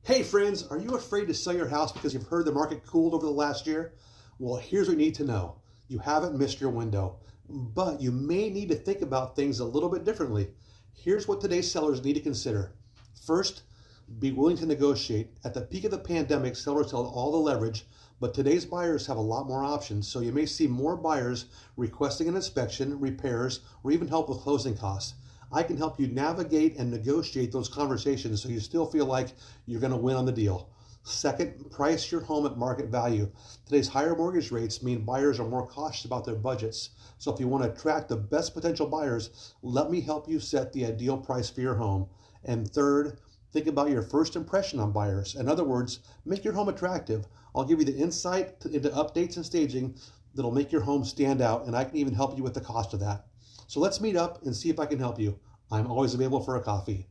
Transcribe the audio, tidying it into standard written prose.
Hey friends, are you afraid to sell your house because you've heard the market cooled over the last year? Well, here's what you need to know. You haven't missed your window, but you may need to think about things a little bit differently. Here's what today's sellers need to consider. First, be willing to negotiate. At the peak of the pandemic, sellers held all the leverage, but today's buyers have a lot more options, so you may see more buyers requesting an inspection, repairs, or even help with closing costs. I can help you navigate and negotiate those conversations so you still feel like you're going to win on the deal. Second, price your home at market value. Today's higher mortgage rates mean buyers are more cautious about their budgets. So if you want to attract the best potential buyers, let me help you set the ideal price for your home. And third, think about your first impression on buyers. In other words, make your home attractive. I'll give you the insight into updates and staging that'll make your home stand out, and I can even help you with the cost of that. So let's meet up and see if I can help you. I'm always available for a coffee.